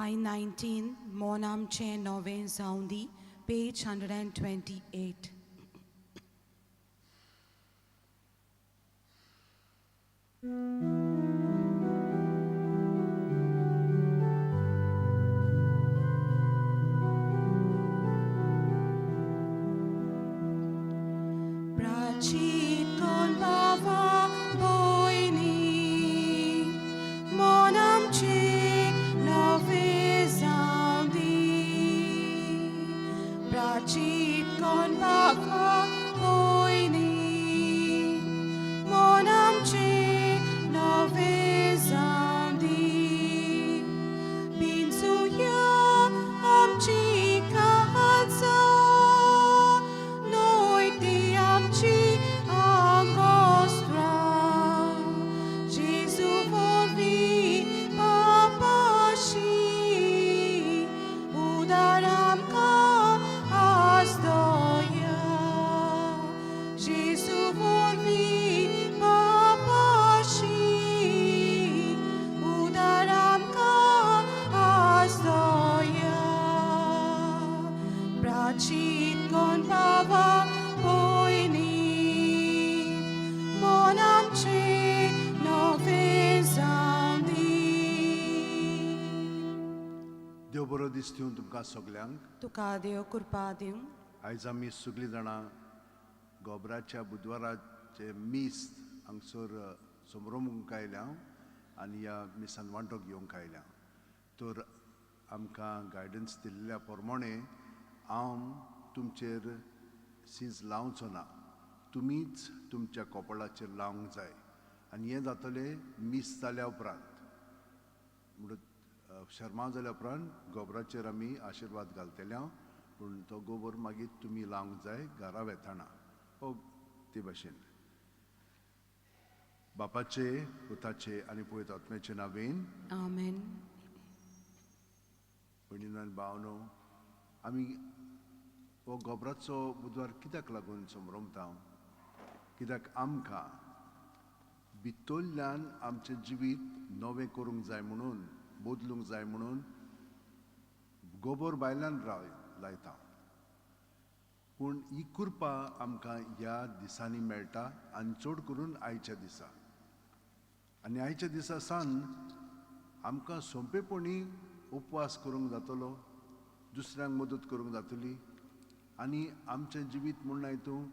Line 19, Monam Che Noven Saundi, page 128. देव बरो दीस दिवन तुमकां सगल्यांक तुका देव कृपा दिवं. आयज आमी सगळीं जाणां गोबराच्या बुधवाराचे मीस हांगसर समरोवंक आयल्या आनी ह्या मिसान वांटो घेवंक आयल्या. तर आमकां गायडन्स दिल्ल्या प्रमाणे हांव तुमचेर सीज लावचो ना, तुमीच तुमच्या कपळाचेर लावंक जाय आनी हें जातलें मीस जाल्या उपरांत. म्हणून शर्मा जाल्या उपरांत गोबराचेर आमी आशिर्वाद घालतले, पूण तो गोबर मागीर तुमी लावंक जाय घरा वेताना. हो ते भाशेन बापाचे, पुताचे आनी पवित्र आत्म्याचे नांवेन आमेन. भयणीनो आनी भावनो, आमी हो गोबराचो बुधवार कित्याक लागून समरमता? कित्याक आमकां भितरल्यान आमचें जिवीत नवें करूंक जाय म्हणून, बदलूंक जाय म्हणून गोबर भायल्यान लायता. पूण ही कृपा आमकां ह्या दिसांनी मेळटा आनी चड करून आयच्या दिसा. आनी आयच्या दिसा सावन आमकां सोंपेपणी उपवास करूंक जातलो, दुसऱ्यांक मदत करूंक जातली आनी आमचें जिवीत म्हणून हितून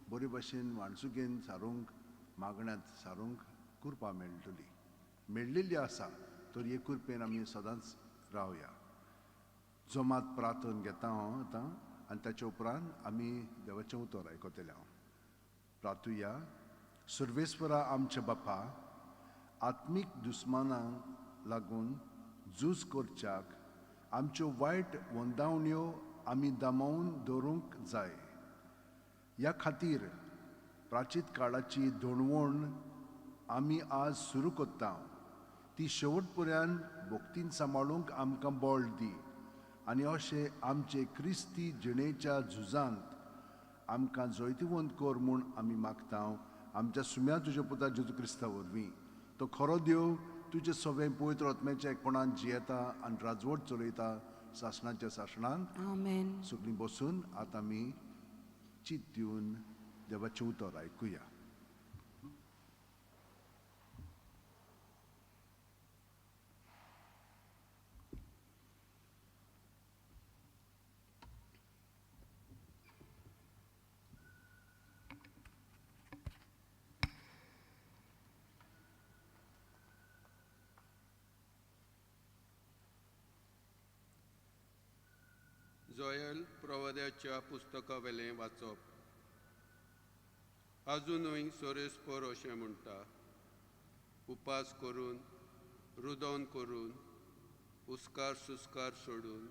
बरे भाशेन वाणसुकेन सारूंक, मागण्यांत सारूंक कृपा मेळटली, मेळिल्ली आसा. तर हे कृपेन आमी सदांच रावया. जोमात प्रार्थना घेता हांव आतां आनी ताचे उपरांत आमी देवाचें उतर आयकतले. हांव प्रार्थुया. सर्वेस्वरा आमचे बापा, आत्मीक दुस्मानांक लागून झूज करच्याक आमच्यो वायट वंदावण्यो आमी दामोवन दवरूंक जाय. ह्या खातीर प्राचीत काळाची धोणवण आमी आज सुरू करता, ती शेवट पर्यंत भोक्तीन सांबाळूंक आमकां बळ दी आनी अशें आमचे क्रिस्ती जिणेच्या झुजांत आमकां जैतिवंत कर म्हूण आमी मागता. आमच्या सुम्या तुज्या पुता जेजू क्रिस्ता वरवीं. तो खरो देव तुजें सगळें पवित्र आत्म्याच्या एकपणान जियेता आनी राजवट चलयता सासणाच्या सासणांत. आमेन. सगळीं बसून आतां आमी चित दिवन देवाचें उतर आयकुया. जोएल प्रवाद्याच्या पुस्तका वेलें वाचप. आजुनूय सोरेस्पर अशें म्हणटा, उपास करून, रुदोवन करून, उस्कार सुस्कार सोडून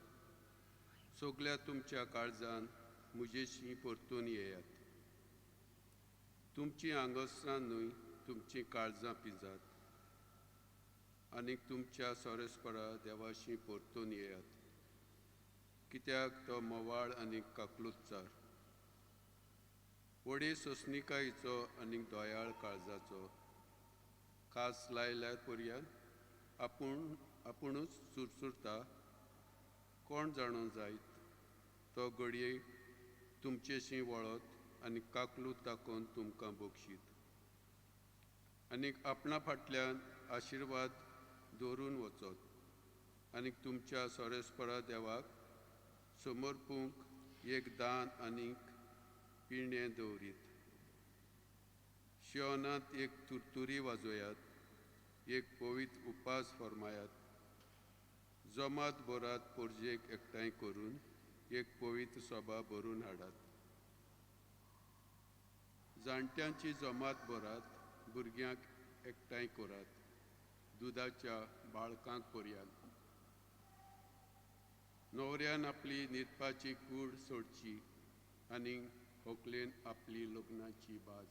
सगल्या तुमच्या काळजान म्हजेशी परतून येयात. तुमची आंगस्त्रां न्हय, तुमची काळजां पिजात आनीक तुमच्या सोरेस्परा देवाशी परतून येयात. कित्याक तो मोवाळ आनी काकलुच्चार, व्हडी सोंसणिकायेचो आनी दोयाळ काळजाचो, खास लायल्यार पर्यंत आपुणूच सुरसुरता कोण जाणो जायत तो घडये तुमचेशी वळत आनी काकलूत दाखोवन तुमकां बक्षीत आनीक आपणा फाटल्यान आशिर्वाद दवरून वचत आनीक तुमच्या सोरेस्परा देवाक समर्पूंक एक दान आनीक पिणें दवरीत. शियोनांत एक तुरतुरी वाजोयात, एक पवित्र उपास फर्मायात, जमात बोरात पोरजेक एकठांय करून एक पवित्र सभा भरून हाडात. जाणट्यांची जमात बोरात, भुरग्यांक एकठांय करात, दुदाच्या बाळकांक पर्यात. न्हवऱ्यान आपली न्हिदपाची कूड सोडची आनी व्हंकलेन आपली लग्नाची बाज.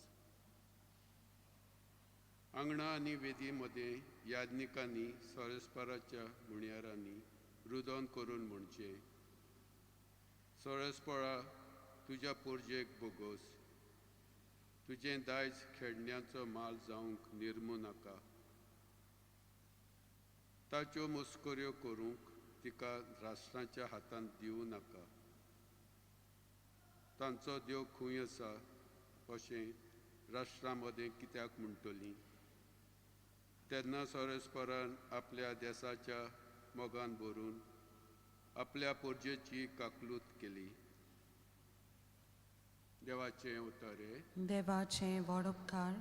आंगणा आनी वेदी मदें याज्ञिकांनी सोरेस्पराच्या गुण्यारांनी रुदन करून म्हणचे, सोरेस्परा तुज्या पोरजेक बोगोस, तुजें दायज खेडण्याचो माल जावंक निर्मू नाका. ताच्यो मस्कऱ्यो करूंक तिका राष्ट्रांच्या हातांत दिवं नाका. तांचो देव खंय आसा अशें राष्ट्रां मदें कित्याक म्हणटलीं. तेन्ना सोरेस्परान आपल्या देसाच्या मोगान भरून आपल्या पोरजेची काकलूत केली. देवाचें उतरे. देवाचें व्हड उपकार.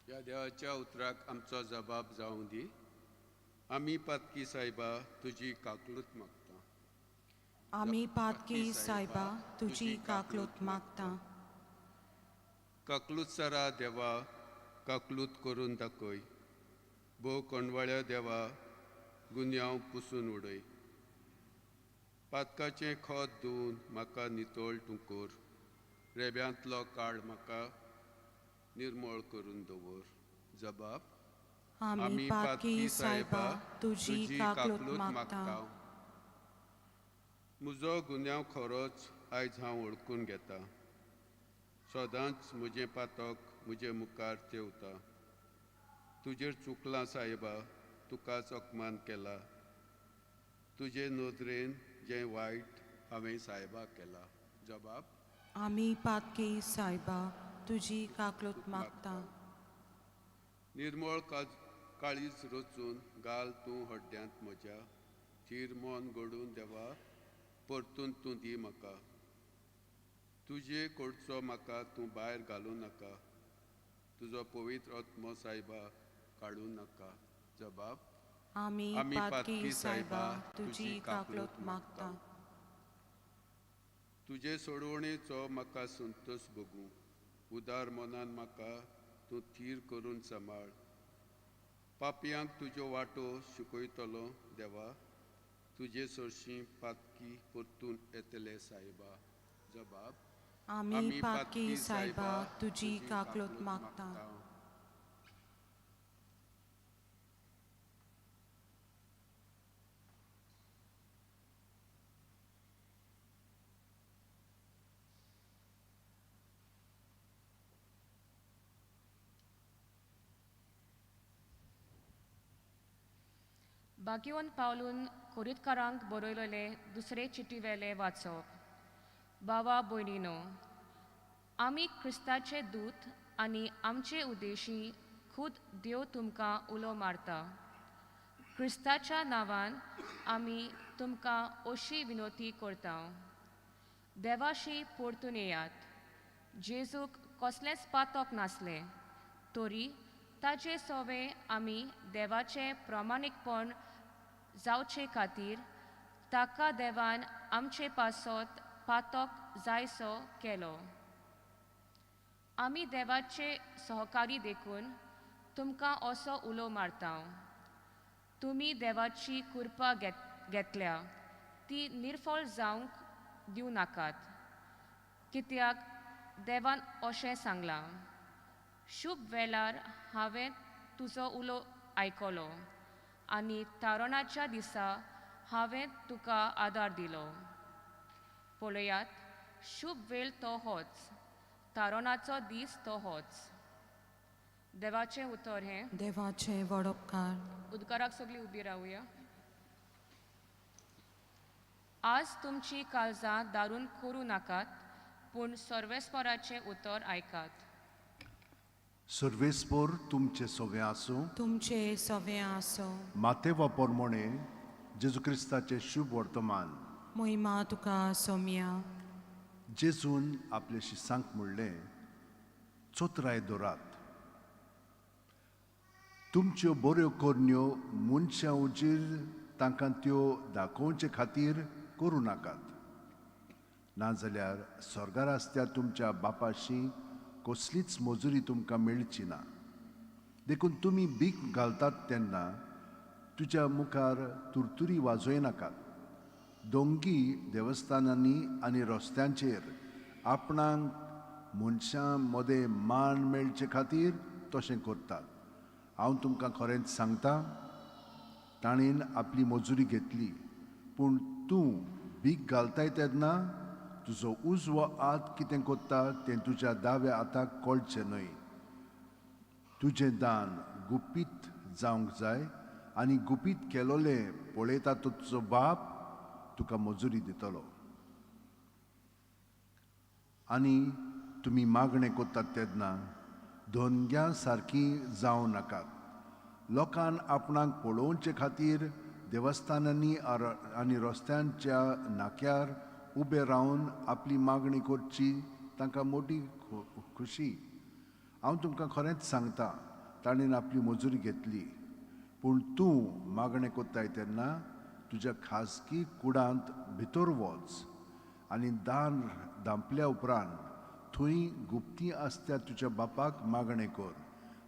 ह्या देवाच्या उतराक आमचो जबाब जावं दी. आमी पातकी सायबा तुजी काकलूत मागता. आमी पातकी सायबा तुजी काकलूत मागता. काकलूत सारा देवा काकलूत करून दाखय. भोव कोणवाळ्या देवा गुन्यांव पुसून उडय. पातकाचें खोत धुवन म्हाका नितळ तूं कर. रेब्यांतलो काळ म्हाका निर्मळ करून दवर. जबाब. आमी पातकी सायबा तुजी काकलूत मागता. म्हजो गुन्यांव खरोच आयज हांव वळखून घेता. सदांच म्हजें पातक म्हजे मुखार तेवता. तुजेर चुकलां सायबा, तुकाच अपमान केला. तुजे नदरेन जें वायट हांवें सायबा केलां. जबाब. आमी पातकी सायबा तुजी काकलूत मागता. निर्मळ काळीज रचून घाल तूं हड्ड्यांत म्हज्या. थीर मन घडून देवा परतून तूं दी म्हाका. तुजे कडचो म्हाका तूं भायर घालूं नाका. तुजो पवित्र आत्मो सायबा काडूं नाका. जबाब. आमी पातकी सायबा तुजी काकलूत मागता. तुजे सोडवणेचो म्हाका संतोश भोगूं. उदार मनान म्हाका तूं थीर करून सांबाळ. पापयांक तुज्यो वाटो शिकयतलो देवा. तुजे सरशीं पातकी परतून येतले सायबा. जबाब. आमी पातकी सायबा तुजी काकलूत मागता. बागयोन पावलून कोरीतकारांक बरयलेले दुसरे चिटीवेले वाचप. बावा भयणीनो, आमी क्रिस्ताचे दूत आनी आमचे उद्देशी खूद देव तुमकां उलो मारता. क्रिस्ताच्या नांवान आमी तुमकां अशी विनोती करता. देवाशी परतून येयात. जेजूक कसलेंच पातक नासलें, तरी ताचे सोवे आमी देवाचें प्रामाणीकपण जावचे खातीर ताका देवान आमचे पासत पातक जायसो केलो. आमी देवाचे सहकारी देखून तुमकां असो उलो मारता. तुमी देवाची कृपा घेतल्या ती निर्फळ जावंक दिवं नाकात. कित्याक देवान अशें सांगलां, शुभ वेळार हांवें तुजो उलो आयकलो आनी तारणाच्या दिसा हांवें तुका आदार दिलो. पळयात, शुभ वेळ तो होच, तारणाचो दीस तो होच. देवाचें उतर हें. देवाचें व्हड उपकार. उदकाराक सगळीं उबी रावया. आज तुमची काळजां दारून करूं नाकात, पूण सर्वेस्पराचें उतर आयकात. सर्वेस्पोर तुमचे सोवे आसूं. तुमचे सवे आसो. मातेवा पोरमोणे जेजू क्रिस्ताचे शुभ वर्तमान. मोहिमा तुका सोम्या. जेजून आपले शिसांक म्हणलें, चोत्राय दोरात. तुमच्यो बऱ्यो कोरण्यो मनशां उजीर तांकां त्यो दाखोवचे खातीर करूं नाकात. नाजाल्यार स्वर्गार आसत्या तुमच्या बापाशी कसलीच मजुरी तुमकां मेळची ना. देखून तुमी भीक घालतात तेन्ना तुज्या मुखार तुरतुरी वाजोय नाकात. दोंगी देवस्थानांनी आनी रस्त्यांचेर आपणाक मनशां मदें मान मेळचे खातीर तशें करतात. हांव तुमकां खरेंच सांगता, ताणेन आपली मजुरी घेतली. पूण तूं भीक घालताय तेन्ना तुजो उजवो हात कितें कोत्ता तें तुज्या दाव्या हाताक कळचें न्हय. तुजें दान गुपीत जावंक जाय, आनी गुपीत केलोलें पळयता तो तुजो बाप तुका मजुरी दितलो. आनी तुमी मागणें कोत्तात तेन्ना धोनग्यां सारकीं जावं नाकात. लोकांक आपणाक पळोवचे खातीर देवस्थानांनी आनी रस्त्यांच्या नाक्यार उबे रावन आपली मागणी करची तांकां मोठी खुशी. हांव तुमकां खरेंच सांगता, ताणेन आपली मजुरी घेतली. पूण तूं मागणें कोत्ताय तेन्ना तुज्या खाजगी कुडांत भितर वच आनी दान धांपल्या उपरांत थंय गुप्ती आसत्या तुज्या बापाक मागणें कर.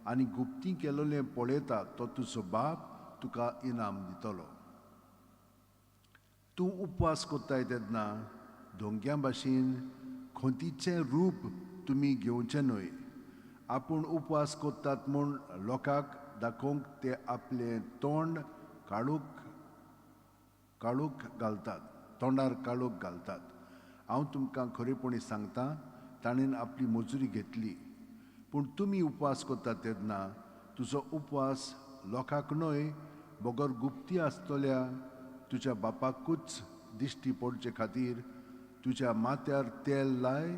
आनी गुप्ती केलोलें पळयता तो तुजो बाप तुका इनाम दितलो. तूं उपवास कोत्ताय तेन्ना धोंग्यां भाशेन खोंतीचें रूप तुमी घेवचें न्हय. आपूण उपवास कोत्तात म्हूण लोकांक दाखोवंक ते आपलें तोंड काळूक घालतात, तोंडार काळूक घालतात. हांव तुमकां खरेपणी सांगता, ताणेन आपली मजुरी घेतली. पूण तुमी उपवास कोत्तात तेन्ना तुजो उपवास लोकांक न्हय, बगर गुप्ती आसतल्या तुज्या बापाकूच दिश्टी पडचे खातीर तुज्या माथ्यार तेल लाय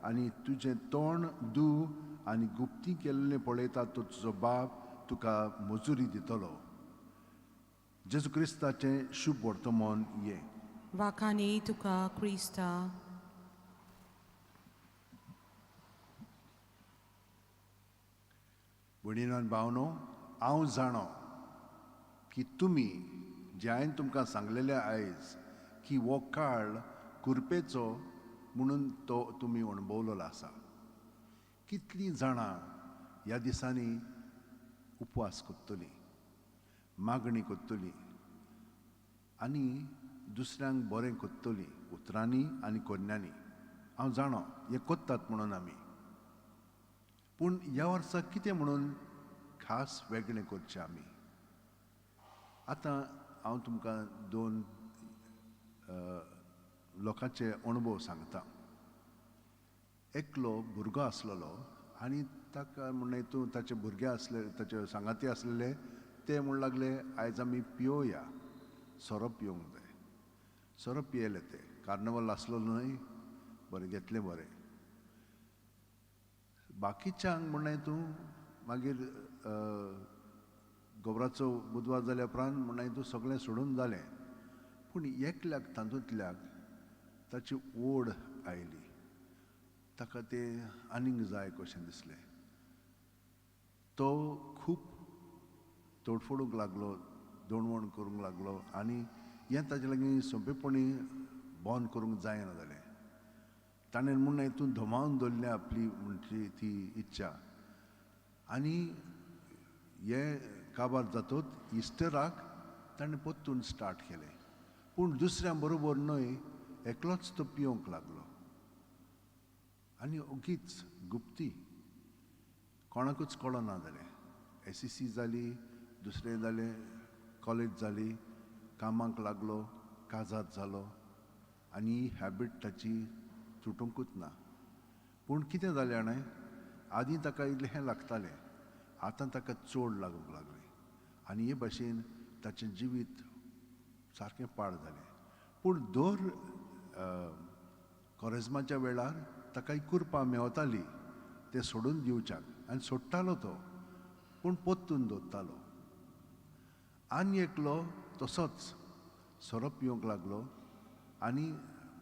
आनी तुजें तोंड धू. आनी गुप्ती केल्लें पळयता तो तुजो बाप तुका मजुरी दितलो. जेजू क्रिस्ताचें शुभ वर्तमान ये. वाखाणी तुका क्रिस्ता. भयणीनो आनी भावनो, हांव जाणो की तुमी जे हांवें तुमकां सांगलेलें आयज की हो काळ कुरपेचो म्हणून तो तुमी अणभवलेलो आसा. कितलीं जाणां ह्या दिसांनी उपवास कोत्तलीं, मागणी कोत्तलीं आनी दुसऱ्यांक बरें कोत्तलीं उतरांनी आनी कोन्यांनी. हांव जाणो हें कोत्तात म्हणून आमी. पूण ह्या वर्सा कितें म्हणून खास वेगळें करचें आमी? आतां हांव तुमकां 2 लोकांचे अणभव सांगता. एकलो भुरगो आसलेलो आनी ताका म्हण हितून ताचे भुरगे आसले, ताचे सांगाती आसलेले, ते म्हण लागले आयज आमी पियोया, सोरो पिवंक जाय. सोरो पियेले ते. कार्नवल आसलो न्हय, बरें घेतलें बरें. बाकीच्यांक म्हण हितून मागीर गोबराचो बुधवार जाल्या उपरांत म्हण हितून सगळें सोडून जालें. पूण एकल्याक तातूंतल्याक ताची ओड आयली. ताका तें आनीक जाय कशें दिसलें. तो खूब तोडफोडूंक लागलो, दोणवण करूंक लागलो आनी हें ताजे लागीं सोंपेपणी बंद करूंक जायना जालें. ताणें म्हूण हितून धमावन दवरलें आपली म्हणची ती इच्छा. आनी हें काबार जातूच इस्टराक ताणें परतून स्टार्ट केलें. पूण दुसऱ्यां बरोबर न्हय, एकलोच तो पिवंक लागलो. आनी ओगीच गुप्ती कोणाकूच कळना जालें. SEC जाली, दुसरें जालें, कॉलेज जाली, कामाक लागलो, काजात जालो आनी ही हॅबीट ताची सुटूंकूच ना. पूण कितें जालें जाणां, आदीं ताका इल्लें लागतालें, आतां ताका चड लागूंक लागलें आनी हे भाशेन ताचें जिवीत सारकें पाड जालें. पूण दर कोरेजमाच्या वेळार ताका कुरपा मेवताली ते सोडून दिवच्याक आनी सोडटालो तो पूण पोत्तून दवरतालो. आनी एकलो तसोच सोरोप येवंक लागलो आनी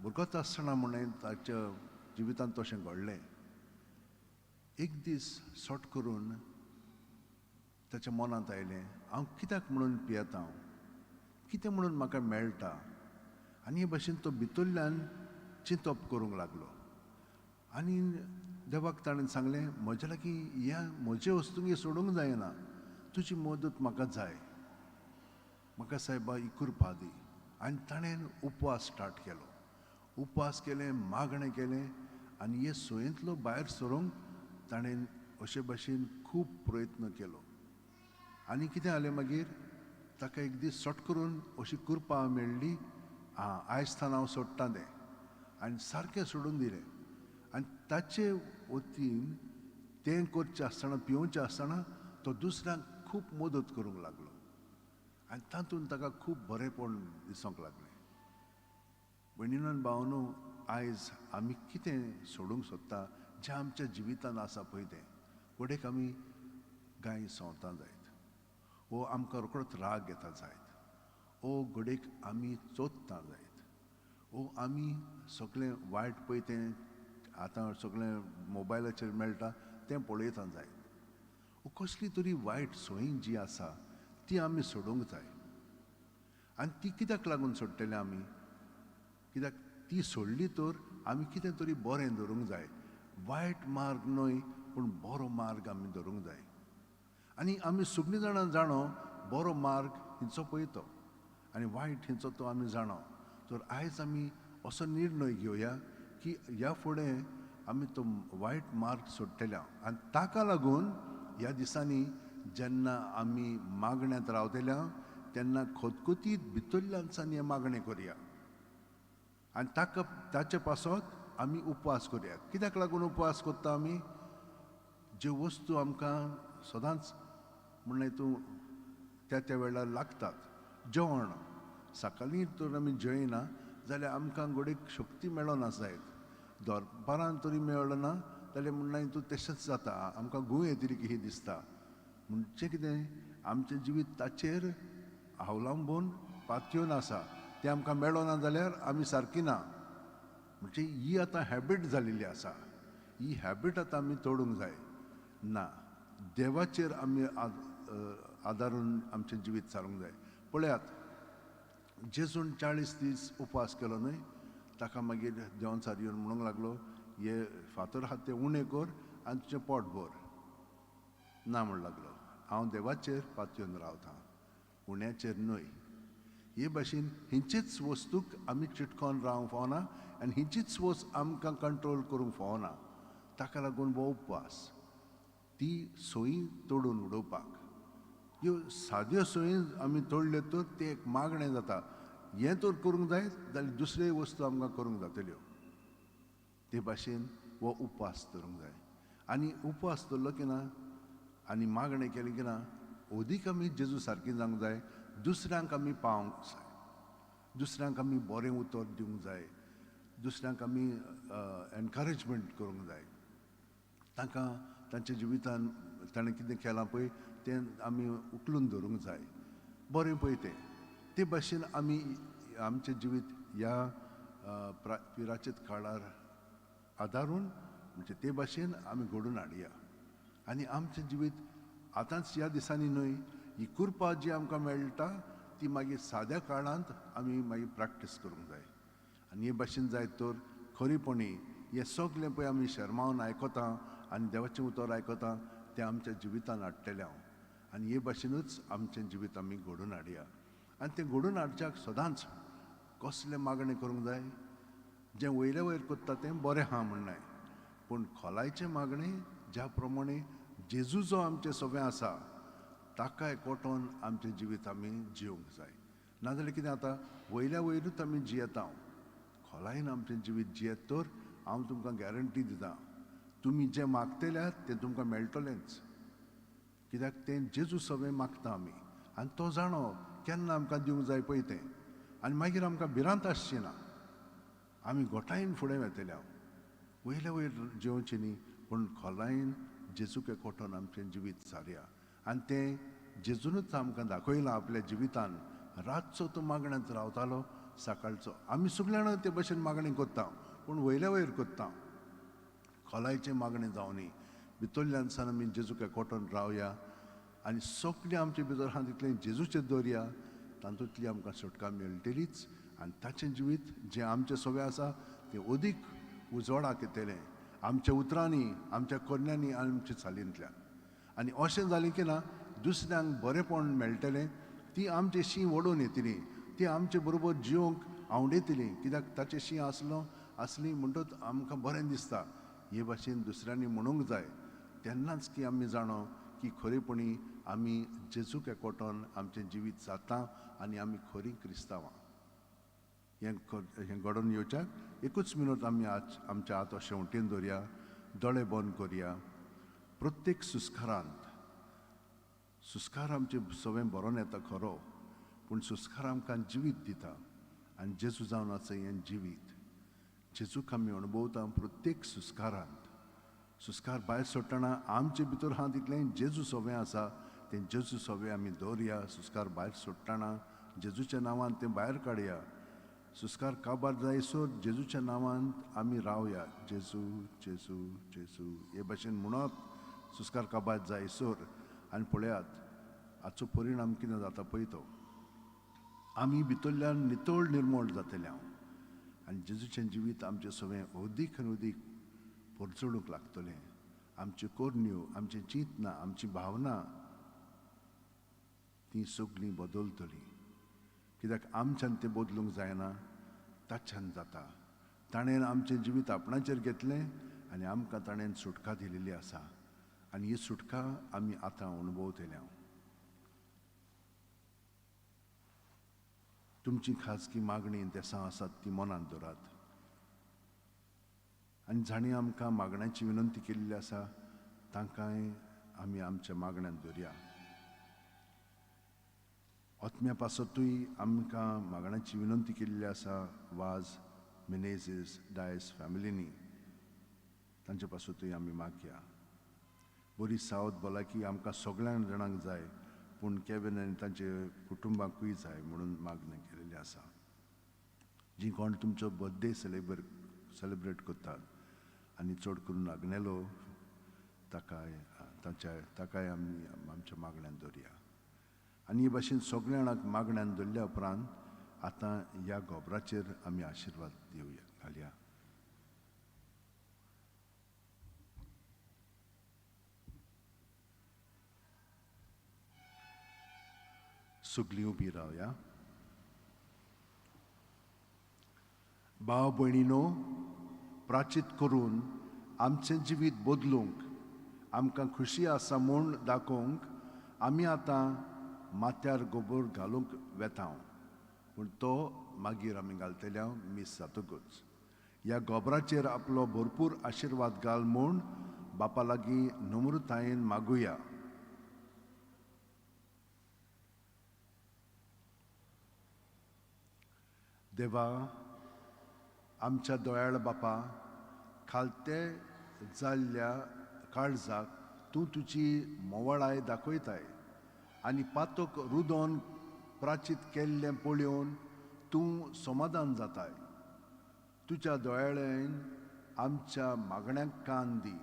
भुरगोच आसतना म्हणून ताच्या जिवितांत तशें घडलें. एक दीस सोट करून ताच्या मनांत आयलें हांव कित्याक म्हणून पियेता, कितें म्हणून म्हाका मेळटा, आनी हे भाशेन तो भितरल्यान चिंतप करूंक लागलो. आनी देवाक ताणें सांगलें म्हजे लागीं ह्या म्हजे वस्तूंक हे सोडूंक जायना, तुजी मदत म्हाका जाय, म्हाका सायबा ही कृपा दी. आनी ताणें उपवास स्टार्ट केलो. उपवास केलें, मागणें केलें आनी हे सोयेंतलो भायर सरूंक ताणें अशे भाशेन खूब प्रयत्न केलो. आनी कितें जालें मागीर ताका एक दीस सोट करून अशी कृपा मेळ्ळी, आयज थान हांव सोडटां तें, आनी सारकें सोडून दिलें. आनी ताचे वतीन तें करचें आसतना पिवचें आसतना तो दुसऱ्यांक खूब मदत करूंक लागलो आनी तातूंत ताका खूब बरेंपण दिसूंक लागलें. भयणीनो आनी भावांनो, आयज आमी कितें सोडूंक सोदता जें आमच्या जिवितांत आसा पळय तें, कोडेक आमी गाय सवतां जायत, वो आमकां रोखडोच राग येता जायत, ओ घोडेक आमी चोत्तां जायत, वो आमी सगळें वायट पळय तें आतां सगळें मोबायलाचेर मेळटा तें पळयता जायत. कसली तरी वायट संवय जी आसा ती आमी सोडूंक जाय. आनी ती कित्याक लागून सोडटले आमी? कित्याक ती सोडली तर आमी कितें तरी बरें धरूंक जाय. वायट मार्ग न्हय पूण बरो मार्ग आमी धरूंक जाय. आनी आमी सगळीं जाणां जाणो बरो मार्ग हिंचो पळयतो आनी वायट हिंचो तो आमी जाणो. तर आयज आमी असो निर्णय घेवया की ह्या फुडें आमी तो वायट मार्ग सोडटल्या. आनी ताका लागून ह्या दिसांनी जेन्ना आमी मागण्यांत रावतल्या तेन्ना खोतखोतीत भितरल्यानसान हें मागणें करया आनी ताचे पासत आमी उपवास करया. कित्याक लागून उपवास करता आमी? ज्यो वस्तू आमकां सदांच म्हणून हितूं त्या वेळार लागतात, जेवण सकाळीं तर आमी जेयना जाल्यार आमकां घोडीक शक्ती मेळना जायत, दनपारां तरी मेळना जाल्यार म्हणून हितूं तशेंच जाता, आमकां गूं येतली कशी दिसता. म्हणजे कितें आमचें जिवीत ताचेर अवलंबून पातयेवन आसा. तें आमकां मेळना जाल्यार आमी सारकीं ना. म्हणजे ही आतां हॅबीट जालेली आसा. ही हॅबीट आतां आमी तोडूंक जाय. ना, देवाचेर आमी आदारून आमचें जिवीत चालूंक जाय. पळयात, जेजून 40 दीस उपवास केलो न्हय, ताका मागीर देंवचार येवन म्हणूंक लागलो हे फातर आहा ते उणें कर आनी तुजें पोट भर. ना म्हण लागलो, हांव देवाचेर पातयेवन रावतां, उण्याचेर न्हय. हे भाशेन हिंचेच वस्तूक आमी चिटकोन रावंक फावना आनी हिंचीच वस्त आमकां कंट्रोल करूंक फावना. ताका लागून हो उपवास ती सोयी तोडून उडोवपाक. ह्यो साद्यो सोयी आमी तोडल्यो तर ते एक मागणें जाता. हें तर करूंक जाय जाल्यार दुसऱ्यो वस्तू आमकां करूंक जातल्यो. ते भाशेन हो उपवास धरूंक जाय. आनी उपवास धरलो की ना आनी मागणें केलें की ना ओदीक आमी जेजू सारकीं जावंक जाय. दुसऱ्यांक आमी पावंक जाय, दुसऱ्यांक आमी बरें उतर दिवंक जाय, दुसऱ्यांक आमी एनकरेजमेंट करूंक जाय. तांकां तांच्या जिवितान ताणें कितें केलां पळय तें आमी उखलून धरूंक जाय. बरें पळय तें. ते भाशेन आमी आमचें जिवीत ह्या पिराचेर काळार आदारून म्हणजे ते भाशेन आमी घडोवन हाडया. आनी आमचें जिवीत आतांच ह्या दिसांनी न्हय, ही कृपा जी आमकां मेळटा ती मागीर साद्या काळांत आमी मागीर प्रॅक्टीस करूंक जाय. आनी हे भाशेन जायत तर खरीपणी हें सगलें पळय आमी शर्मावन आयकता आनी देवाचें उतर आयकता तें आमच्या जिवितान हाडटलें हांव. आनी हे भाशेनूच आमचें जिवीत आमी घडोवन हाडया. आनी तें घडोवन हाडच्याक सदांच कसलें मागणें करूंक जाय? जें वयल्या वयर करता तें बरें आहा म्हणनाय, पूण खोलायचें मागणें ज्या प्रमाणे जेजू जो आमचें सगळें आसा ताका एकवटोन आमचें जिवीत आमी जिवंक जाय. नाजाल्यार कितें जाता, वयल्या वयरूच आमी जियेता, खोलायेन आमचें जिवीत जियेत तर हांव तुमकां गॅरंटी दितां तुमी जें मागतल्यात तें तुमकां मेळटलेंच. कित्याक तें जेजू सगळें मागता आमी आनी तो जाणो केन्ना आमकां दिवंक जाय पळय तें. आनी मागीर आमकां भिरांत आसची ना. आमी गोठायन फुडें वेतले वयले वयर जेवची न्ही, पूण खोलायन जेजूक एकवटून आमचें जिवीत सारया. आनी तें जेजूनच आमकां दाखयलां आपल्या जिवितान. रातचो तो मागण्यांत रावतालो, सकाळचो. आमी सगळे जाणां ते भशेन मागणी कोत्ता, पूण वयल्या वयर कोत्ता. खोलायचे मागणी जावनी. भितरल्यान सावन आमी जेजूक एकवटून रावया आनी सगळें आमचे भितर आहा तितलें जेजूचेर दवरया. तातूंतली आमकां सुटका मेळटलीच. आनी ताचें जिवीत जें आमचें सगळें आसा तें अदीक उजवाडाक येतलें, आमच्या उतरांनी, आमच्या कन्यांनी आनी आमच्या चालींतल्यान. आनी अशें जालें की ना, दुसऱ्यांक बरेंपण मेळटलें. ती आमचें शीं ओडून येतली, ती आमचे बरोबर जिवंक आवडयतली. कित्याक ताचें शीं आसली म्हणटच आमकां बरें दिसता. हे भाशेन दुसऱ्यांनी म्हणूंक जाय. तेन्नाच की आमी जाणो की खरेपणी आमी जेजूक एकवटून आमचें जिवीत सारता आनी आमी खरीं क्रिस्तांवां. हें घडोवन येवच्याक एकूच मिनट आमी आमच्या हात शेवटेन दवरया, दोळे बंद करया. प्रत्येक सुस्कार आमचे सगळें बरोवन येता खरो, पूण सुस्कार आमकां जिवीत दिता. आनी जेजू जावन आसा हें जिवीत. जेजूक आमी अणभवता प्रत्येक सुस्कारांत. सुस्कार भायर सोडटना आमचे भितर आहा तितलें जेजू सगळें आसा, तें जेजू सगळें आमी दवरया. सुस्कार भायर सोडटना जेजूच्या नांवान तें भायर काडया. सुस्कार काबार जायसर जेजूच्या नांवान आमी रावया. जेजू जेजू जेजू हे भाशेन म्हणत सुस्कार काबार जायसर. आनी पळयात हाचो परिणाम कितें जाता पळय तो. आमी भितरल्यान नितळ निर्मळ जातले आनी जेजूचें जिवीत आमचें सगळें अदीक आनी अदीक परचडूंक लागतलें. आमच्यो कोरण्यो, आमचें चिंतना, आमची भावना ती सगळीं बदलतली. कित्याक आमच्यान तें बदलूंक जायना, ताच्यान जाता. ताणें आमचें जिवीत आपणाचेर घेतलें आनी आमकां ताणें सुटका दिलेली आसा. आनी ही सुटका आमी आतां अणभवतल्या. तुमची खाजगी मागणी देसां आसात ती मनांत दवरात. आनी जाणीं आमकां मागण्याची विनंती केल्ली आसा तांकांय आमी आमच्या मागण्यांत दवरया. ओतम्या पासतूय आमकां मागण्याची विनंती केल्ली आसा. वाज, मिनेझीस, डायस फॅमिलीनी तांचे पासतूय आमी मागया. बरी सावध भलायकी आमकां सगळ्यांक जाणांक जाय, पूण केविन आनी तांचे कुटुंबाकूय जाय म्हणून मागणी केलेली आसा. जी कोण तुमचो बर्थडे सेलिब्रेट करतात आनी चड करून आग्नेलो ताकाय आमी आमच्या मागण्यांत दवरया. आनी हे भाशेन सगळ्या जाणांक मागण्यांत दवरल्या उपरांत आतां ह्या गोबराचेर आमी आशिर्वाद दिवया घालया. सगळीं उबी रावया. भाव भयणीनो, प्राचीत करून आमचें जिवीत बदलूंक आमकां खुशी आसा म्हूण दाखोवंक आमी आतां माथ्यार गोबोर घालूंक वेता. पूण तो मागीर आमी घालतले मीस जातकूच. ह्या गोबराचेर आपलो भरपूर आशिर्वाद घाल म्हूण बापा लागीं नम्रतायेन मागुया. देवा, आमच्या दोयाळ बापा, खालते जाल्ल्या काळजाक तूं तुजी मोवाळाय दाखयताय आनी पातोक रुदोन प्राचीत केल्लें पळोवन तूं समाधान जाताय. तुज्या दोयाळेन आमच्या मागण्यांक कान दी.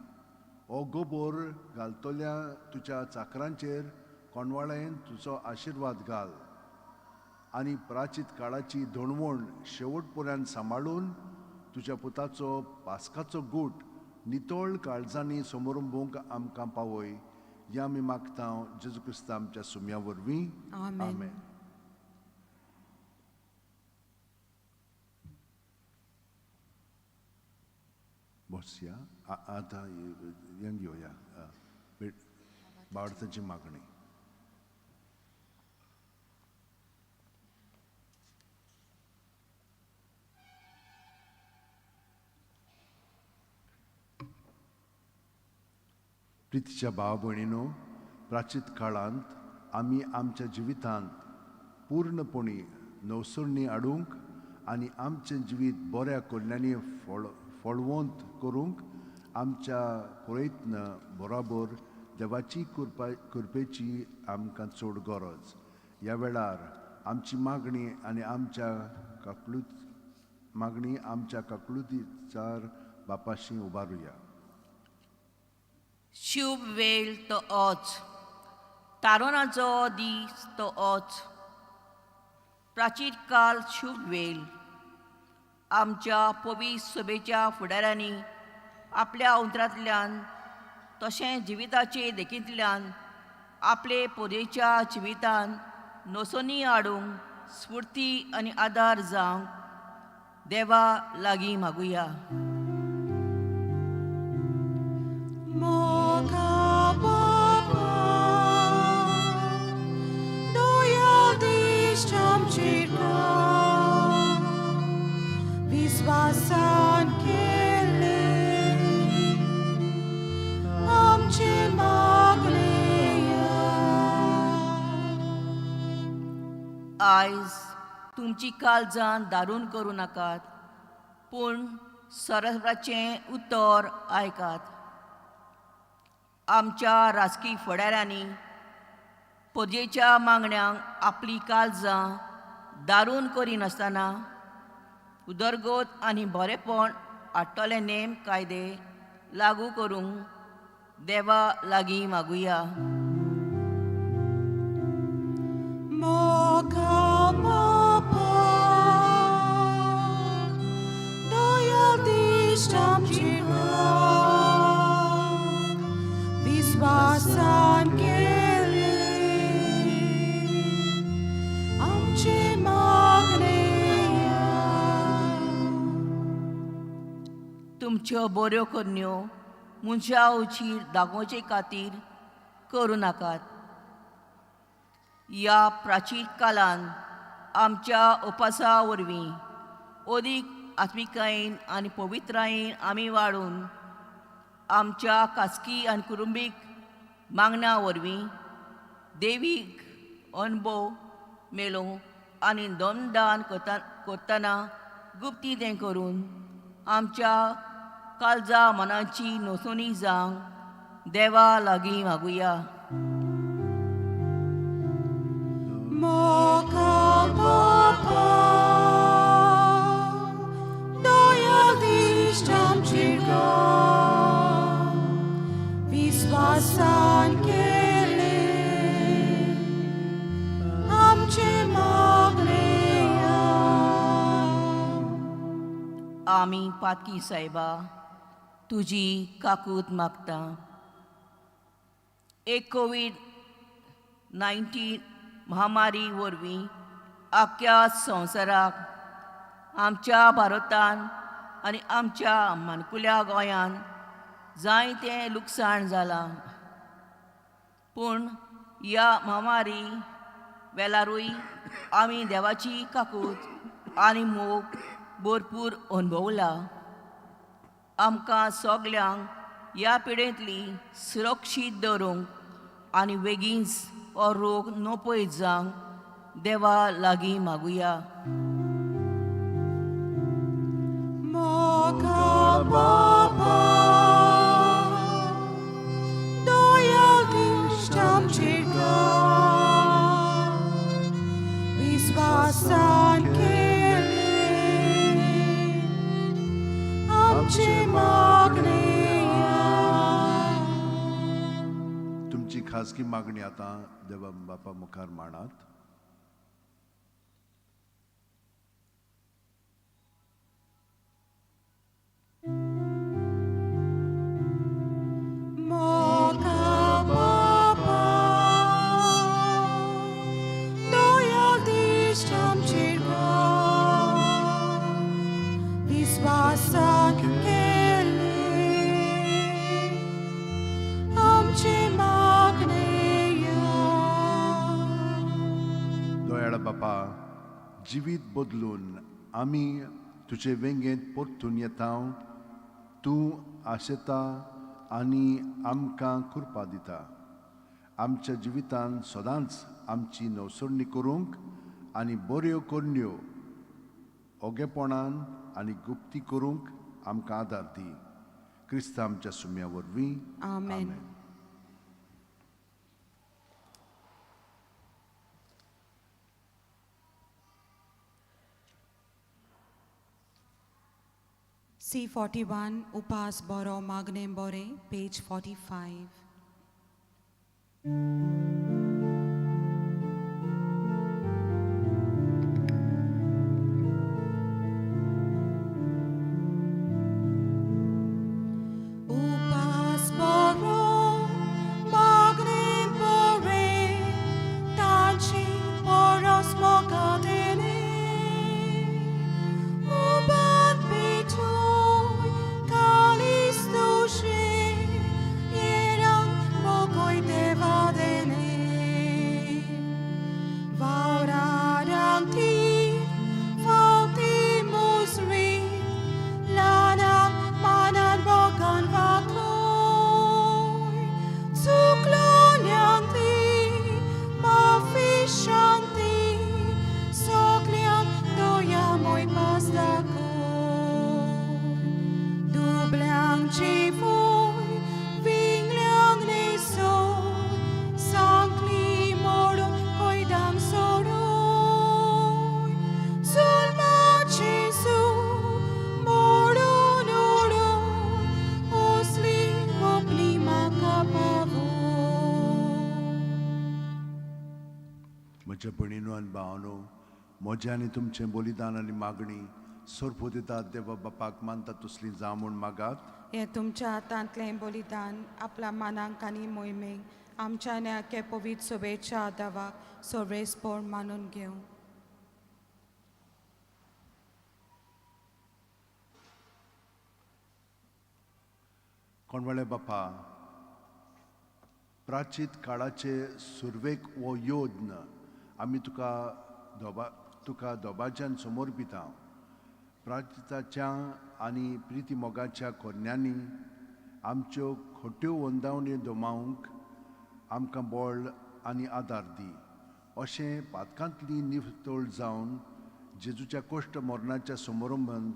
हो गोबोर घालतल्या तुज्या चाकरांचेर कोणवाळेन तुजो आशिर्वाद घाल आनी प्राचीत काळाची धोणवण शेवट पर्यंत सांबाळून तुज्या पुताचो पास्काचो गूट नितळ काळजांनी समोरुंबूंक आमकां पावय. या आमी मागता जेजू क्रिस्त आमच्या सुम्या वरवीं. आमेन. बसया. आतां हें घेवया बाळताची मागणी. प्रितीच्या भाव भयणीनो, प्राचीत काळांत आमी आमच्या जिवितांत पूर्णपणी नवसुर्णी हाडूंक आनी आमचें जिवीत बऱ्या कडल्यांनी फळवंत करूंक आमच्या प्रयत्न बरोबर देवाची कृपेची आमकां चड गरज. ह्या वेळार आमची मागणी आमच्या काकलुतीचार बापाशी उबारुया. शुभ वेळ तो ओच, तारुणाचो दीस तो ओच, प्राचीन काल शुभ वेळ. आमच्या पवित्र सभेच्या फुडाऱ्यांनी आपल्या उंतरांतल्यान तशें जिविताचे देखींतल्यान आपले पोदेच्या जिवितान नोसोनी हाडूंक स्फूर्ती आनी आदार जावंक देवा लागीं मागुया. Moga Baba, dojal diś amčirka, visvasan kele, amče magleya. आयज तुमची काळजां दारून करूं नाकात, पूण सरस्वराचें उतर आयकात. आमच्या राजकी फुडाऱ्यांनी पोजेच्या मागण्यांक आपली काळजां दारून करिनासतना उदरगत आनी बरेपण हाडटले नेम कायदे लागू करूंक देवा लागीं मागुया. Moga Baba, dojal diś amčirka, visvasan kele, amče magleya. तुमच्यो बऱ्यो कन्यो मनशा उचीर दागोवचे खातीर करूं नाकात. ह्या प्राचीन कालान आमच्या उपासा वरवीं अदीक आत्मिकायेन आनी पवित्रायेन आमी वाडून आमच्या खासगी आनी कुटुंबीक मागण्या वरवीं देवीक अनुभव मेळोवंक आनी दमदान करतना गुप्ती तें करून आमच्या काळजा मनाची नोसोनी जावंक देवा लागीं मागुया. Moga Baba, dojal diś amčirka, visvasan kele, amče magleya. आमी पातकी सायबा तुजी काकूत मागता. एक कोविड-19 महामारी वरवीं आख्या संवसाराक आमच्या भारतान आनी आमच्या मानकुल्या गोंयान जायतें लुकसाण जालां. पूण ह्या महामारी वेळारूय आमी देवाची काकूत आनी मोग भरपूर अनुभवला. आमकां सगल्यांक ह्या पिडेंतली सुरक्षीत दवरूंक आनी बेगीनच हो रोग नपयत जावंक देवा लागीं मागुया. Moga Baba, dojal diś amčirka, visvasan kele, amče magleya. तुमची खाजगी मागणी आता देवा बापा मुखार मांडात. Moga Baba, dojal diś amčirka, visvasan kele, amče magleya. Dayal बापा, जिवीत बदलून आमी तुजे वेंगेंत परतून येता. तूं आशेता आनी आमकां कृपा दिता. आमच्या जिवितान सदांच आमची नवसोडणी करूंक आनी बऱ्यो कन्यो ओगेपणान आनी गुप्ती करूंक आमकां आदार दी. क्रिस्त आमच्या सुम्या वरवीं. Amen. C41 Upas Boro Magnem Bore, page 45. Upas Boro Magnem Bore, Tanchi Boros Mogadene. Ubat Betoy Kalistoshi, Yerang Mogoy Devadene. Vauradang ti, Fauti Musri, Lanang Manan Bogan Vatoy, Suklonyang ti, Mafishang ti, Sokliang Doyamoy Pasdako. Dublang Chifoy, Vingliang Nesoy, Sangkli Moro Koidang Soroy, Sulma Chisu, Moro Noro, Osli Mopli Makapavo. म्हज्या भयणीनो आनी भावानो, म्हजें आनी तुमचें बलिदान आनी मागणी सोरपोदितात देवा बापाक मानता तसली जावं म्हूण मागात. हे तुमच्या हातांतलें बलिदान आपल्या मानांक आनी मोहिमेक आमच्या न्याके पवित्र शुभेच्छा आदावाक सर्वेस्पोर मानून घेऊ. कोणवळे बापा, प्राचीत काळाचे सुरवेक वो योद्न आमी तुका दोबाज्यान समोर पिता. प्राचिताच्या आनी प्रिती मोगाच्या कोन्यांनी आमच्यो खोट्यो वंदावण्यो दोमावंक आमकां बळ आनी आदार दी. अशें पातकांतली निफतोळ जावन जेजूच्या कोश्ट मरणाच्या समारंभांत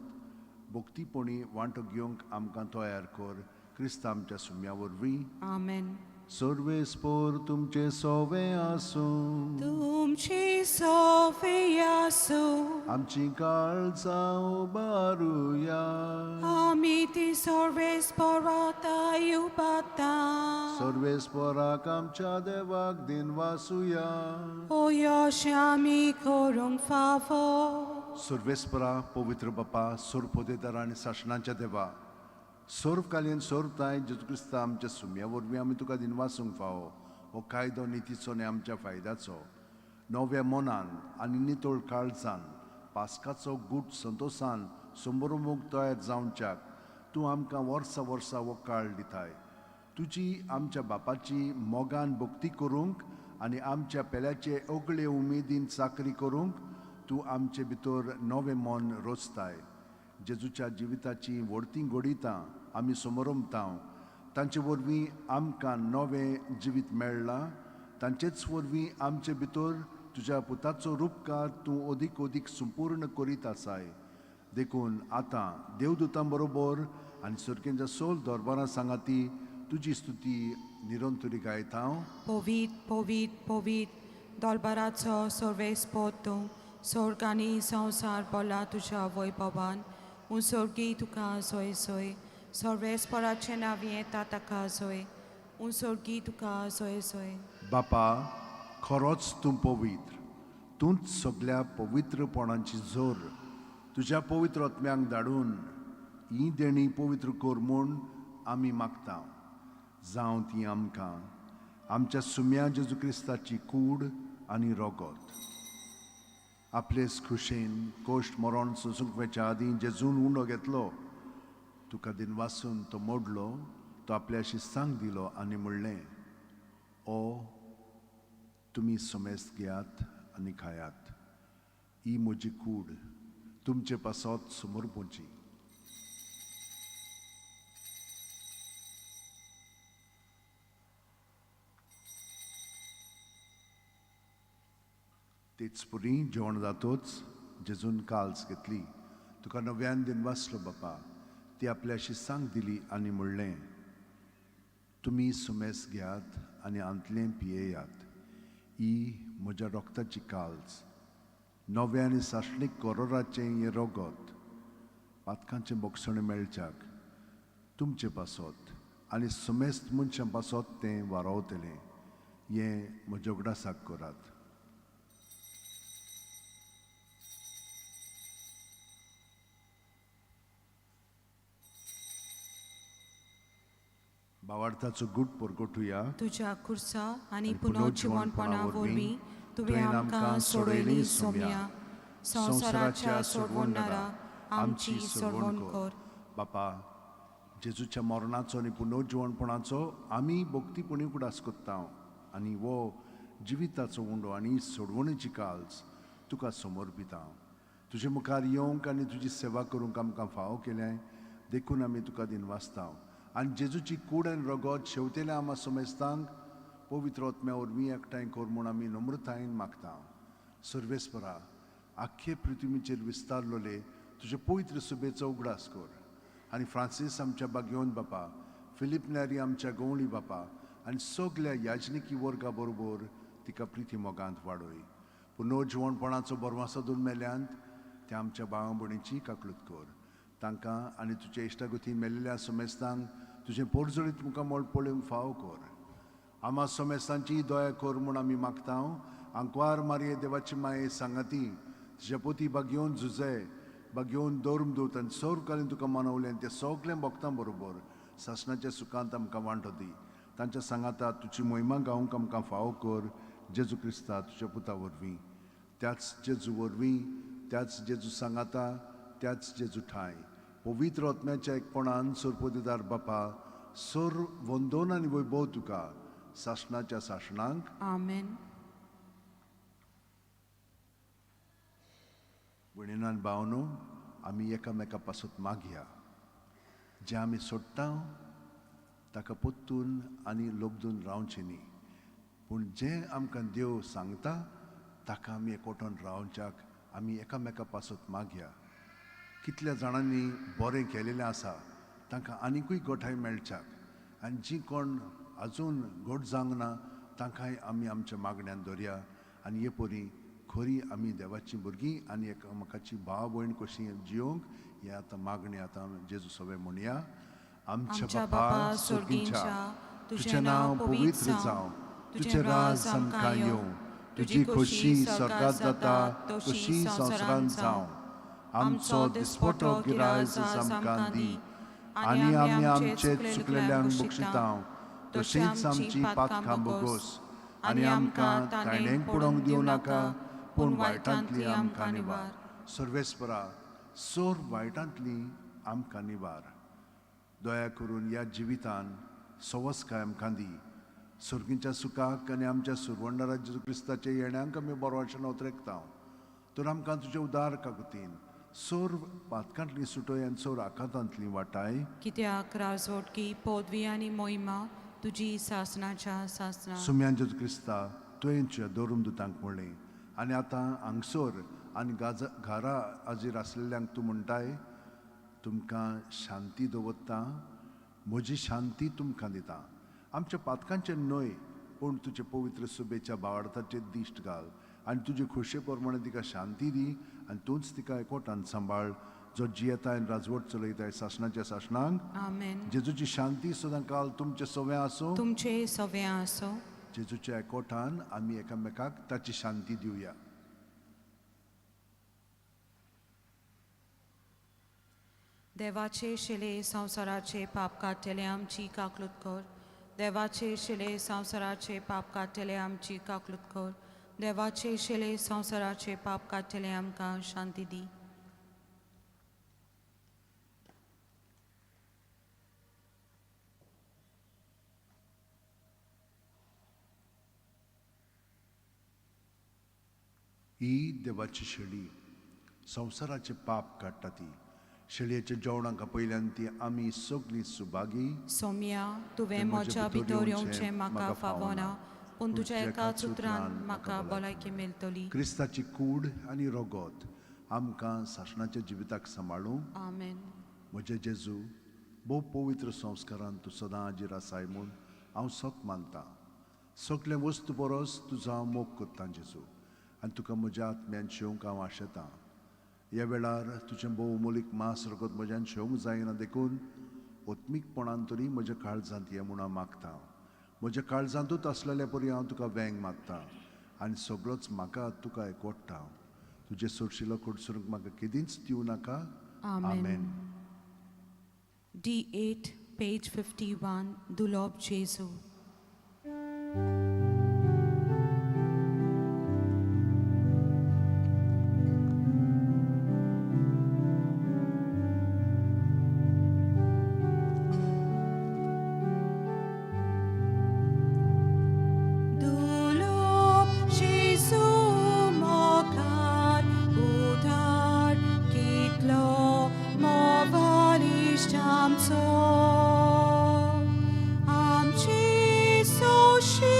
भोक्तीपणी वांटो घेवंक आमकां तयार कर. क्रिस्त आमच्या सुम्या वरवीं. Amen. सर्वेस्पोर तुमचे सोवे आसूं. तुमची सोफियासो, आमची काळजां उबारुया. आमी ती सर्वेस्पोराता युपाता. सर्वेस्पोराक आमच्या देवाक दिन वासुया. O यश आमी करूंक फावो. सर्वेस्परा पवित्र बापा, सोरपोदेदार आनी शासनाच्या देवा, सोर्वकालीन सोरताय जेजू क्रिस्त आमच्या सुम्या वरवीं आमी तुका दिन वासूंक फावो. हो कायदो नितीचो आनी आमच्या फायद्याचो नव्या मनान आनी नितोळ काळजान पास्काचो गूट संतोसान समोरुमूक तयार जावच्याक तूं आमकां वर्सा वर्सा हो काळ दिताय. तुजी आमच्या बापाची मोगान भक्ती करूंक आनी आमच्या पेल्याचे ओगळे उमेदीन चाकरी करूंक तूं आमचे भितर नवें मन रोचताय. जेजूच्या जिविताची व्हडती घडीतां आमी समोरमतां. तांचे वरवीं आमकां नवें जिवीत मेळ्ळां. तांचेच वरवीं आमचे भितर तुज्या पुताचो रूपकार तूं अदीक अदीक संपूर्ण करीत आसाय. देखून आतां देवदूतां बरोबर आनी सर्गेंच्या सोल दरबारां सांगाती तुजी स्तुती निरंतरी गायता. Povit, povit, povit, दरबाराचो सर्वेस्पोर तूं, स्वर्ग आनी संवसार बोला तुज्या वैभवान. उंसर्गी तुका सोय सोय, सर्वेस्पोराचें नांव येता ताका सोय. उंसर्गी तुका सोय सोय. बापा, खरोच तूं पवित्र. तूंच सगळ्या पवित्रपणाची जोर तुज्या पवित्र आत्म्यांक धाडून ही देणी पवित्र कर म्हूण आमी मागता. जावं ती आमकां आमच्या सुम्या जेजू क्रिस्ताची कूड आनी रोगत. आपलेच खुशेन कोश्ट मरण सोंसूंक वेच्या आदीं जेजून उंडो घेतलो. तुका दिन वासून तो मोडलो. तो आपल्या शिस्तांक दिलो आनी म्हणलें, ओ तुमी समेस्त घेयात आनी खायात. ही म्हजी कूड तुमचे पासत समोर पोची. तेच पुरी जेवण जातोच जेजून काल्स घेतली. तुका नव्यान दिन वाचलो बापा. ती आपल्या शिसांक दिली आनी म्हणलें, तुमी सुमेस घेयात आनी आंतलें पियेयात. ही म्हज्या रोगताची काल्स, नव्या आनी साश्णीक कोरोराचें हें रोगत. पातकांचें बोगसणें मेळच्याक तुमचे पासत आनी सुमेस्त मनशां पासत तें वारोवतलें. हें म्हज्या उगडासाक करात. भावार्थाचो गूट परगोटुया. तुझ्या खुर्सा आनी आनी पुनर्जीवनपणा वरवीं तुवें आमकां सोडयली सोम्या. संवसाराच्या सोडवणारा आमची सोडवण कर. बापा, जेजूच्या मरणाचो आनी पुनर्जीवनपणाचो आमी भोक्तीपणी उगडास कोत्ता. आनी वो जिविताचो उंडो आनी सोडवणेची काल्स तुका समोर पिता. तुजे मुखार येवंक आनी तुजी सेवा करूंक आमकां फाव केलें देखून आमी तुका दिन वाचता. आनी जेजूची कूड आनी रगत शेवतेल्या आमा समेस्तांक पवित्र आत्म्या वरवीं एकठांय कर म्हूण आमी नम्रतायेन मागता. सर्वेस्परा, आख्खे पृथ्वीचेर विस्तारलोले तुजे पवित्र सुबेचो उगडास कर. आनी फ्रांसीस आमच्या बागयोन बापा, फिलीप नॅरी आमच्या गवळी बापा आनी सगल्या याजनिकी वर्गा बरोबर तिका प्रिती मोगांत वाडय. पुनर्जीवनपणाचो बरवासो दोन मेल्यांत त्या आमच्या भावा भयणीची काकलूत कर. तांकां आनी तुजे इश्टागतीन मेल्लेल्या समेस्तांक तुजें पोरजळीत मुखामोळ पळोवंक फाव कर. आमा समेस्तांची दया कर म्हूण आमी मागता. आंकवार मारये देवाची माये सांगाती तुज्या पोती बागयोन झुजे बागयोन दोरमदूत आनी सौर कालीन तुका मनवलें ते सगल्या भक्तां बरोबर सासणाच्या सुखांत आमकां वांटो दी. तांच्या सांगाता तुजी मोहिमा गावंक आमकां फाव कर. जेजू क्रिस्ता तुज्या पुता वरवीं, त्याच जेजू वरवीं, त्याच जेजू सांगाता, त्याच जेजू ठाय पवित्र आत्म्याच्या एकपणान सोरपोतेदार बापा, सोर वंदोन आनी वैभव तुका सासणाच्या सासणांक. आमेन. भयणीनान भावनो, आमी एकामेका पासत मागया. जें आमी सोडटा ताका पोत्तून आनी लोबदून रावचें न्ही, पूण जें आमकां देव सांगता ताका आमी एकवटून रावच्याक आमी एकामेका पासत मागया. कितल्या जाणांनी बरें केलेलें आसा तांकां आनिकूय गोठाय मेळच्याक आनी जीं कोण आजून घोट जावंक ना तांकांय आमी आमच्या मागण्यांत दवरया. आनी हे परी खरी आमी देवाची भुरगीं आनी एकामेकाची भाव भयण कशीं जियोंक हें आतां मागणी आतां जेजू सवे म्हणया. आमच्या बापा सुर्गींच्या, तुजें नांव पवित्र जावं, तुजें राज आमकां येवं, तुजी खोशी स्वर्गांत जाता तशी संवसारांत जावं. आमचो दिसपटो गिरायज आमकां दी आनी आमी आमचे चुकलेल्यांक बक्षिता तशींच आमची पातकां बोगोस आनी आमकां तायणेक पडोवंक दिवं नाका, पूण वायटांतली आमकां निवार. सर्वेस्परा, सोर वायटांतली आमकां निवार. दया करून ह्या जिवितान सवस्काय आमकां दी. सुर्गीच्या सुखाक आनी आमच्या सुरवंडरा जेजू क्रिस्ताच्या येण्याक आमी बरोवचें नवतरेकता. तर आमकां तुजे उदार काकुतीन सोर पातकांतली सुटय आनी सोर आकांतांतली वाटाय. कित्याक राजवटकी पदवी आनी मोहिमा तुजी सासणाच्या सासणां. सुम्यान जेजू क्रिस्ता तुवेंच्या दोरून दुतांक म्हणलें आनी आतां हांगसर आनी घरा हाजीर आसलेल्यांक तूं म्हणटाय, तुमकां शांती दवरता, म्हजी शांती तुमकां दिता. आमच्या पातकांचे न्हय पूण तुजे पवित्र सुबेच्या भावार्थाचेर दिश्ट घाल आनी तुजे खोशे प्रमाणे तिका शांती दी आनी तूंच तिका एकवटान सांबाळ, जो जियेताय आनी राजवट चलयताय सासणाच्या सासणांक. आमेन. जेजूची शांती सदां काल तुमचे सवें आसूं. तुमचे सवें आसो. जेजूच्या एकवटान आमी एकामेकाक ताची शांती दिवया. देवाचे शिले संवसाराचे पाप काडटले आमची काकलूत कर. देवाचे शिले संवसाराचे पाप काडटले आमची काकलूत कर. देवाचे शिले संवसाराचे पाप काडटले आमकां शांती दी. ही देवाची शेळी संवसाराचे पाप काडटा ती. शेळयेच्या जेवणाक पयल्यान ती आमी सगळीं सुभागी. सोम्या, तुवें म्हज्या भितर येवचें म्हाका फावना, पूण तुज्या एकाच उतरान म्हाका भलायकी मेळटली. क्रिस्ताची कूड आनी रोगोत आमकां सासणाच्या जिविताक सांबाळूंक आमेन. म्हजे जेजू भोव पवित्र संस्कारान तूं सदां हाजीर आसाय म्हूण हांव सोक मानतां. सगळे वस्तू परस तुजो हांव मोग करतां जेजू, आनी तुका म्हज्या आत्म्यान शेवंक हांव आशेतां. ह्या वेळार तुजें भोव मोलीक मास रगत म्हज्यान शेवंक जायना देखून ओत्मीकपणान तरी म्हज्या काळजांत ये म्हूण हांव मागतां. म्हज्या काळजांतूच आसलेल्या परी हांव तुका वेंग मागतां आनी सगळोच म्हाका तुका एकवडटा. तुजे सोडशिलो कडसरूंक म्हाका केदींच दिवं नाका. आमेन. D8, page 51, दुलोब जेजू. Dulob Jesu mokar udar kitlo mowaliść amco. Amci soshi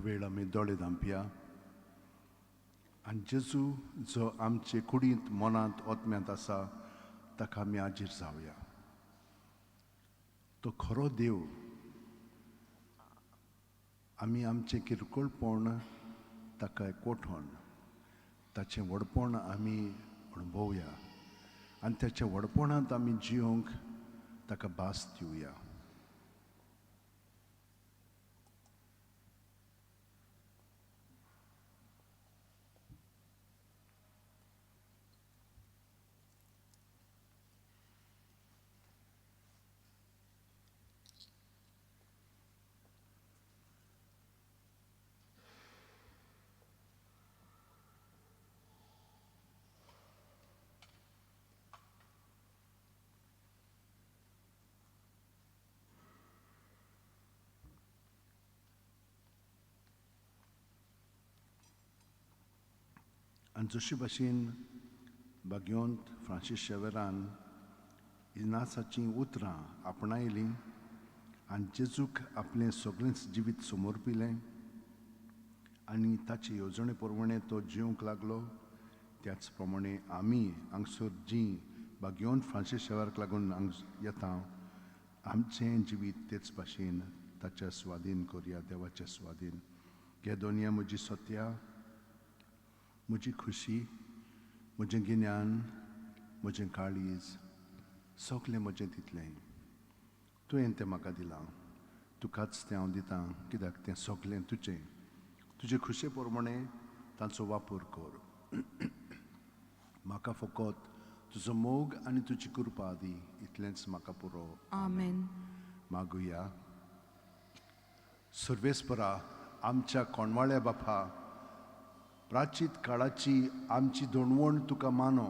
वेळ आमी दोळे धांपया आनी जेजू जो आमचे कुडींत मनांत ओतम्यांत आसा ताका आमी आजीर जावया. तो खरो देव. आमी आमचें किरकोळपण ताका एकवटून ताचें व्हडपण आमी अणभवया आनी त्याच्या व्हडपणांत आमी जियोंक ताका भास दिवया. आनी जशे भाशेन बागयोंत फ्रांसीस शेवेरान इनासाचीं उतरां आपणायलीं आनी जेजूक आपलें सगळेंच जिवीत समर्पिलें आनी ताचे येवजणे प्रमाणें तो जिवंक लागलो, त्याच प्रमाणें आमी हांगसर जीं बागयोंत फ्रांसीस शेवेराक लागून हांग येता आमचें जिवीत तेच भाशेन ताच्या स्वाधीन करुया, देवाच्या स्वाधीन. घे दोनिया म्हजी सत्या, म्हजी खुशी, म्हजें गिन्यान, म्हजें काळीज, सगलें म्हजें तितलें तुवें तें म्हाका दिलां. तुकाच तें हांव दितां कित्याक तें सगलें तुजें. तुजे खुशे प्रमाणें ताचो वापर कर. म्हाका फकत तुजो मोग आनी तुजी कृपा दी, इतलेंच म्हाका पुरो. आमेन. मागुया. सर्वेस्परा आमच्या कोणवाळ्या बापा, प्राचीत काळाची आमची दोणवण तुका मानो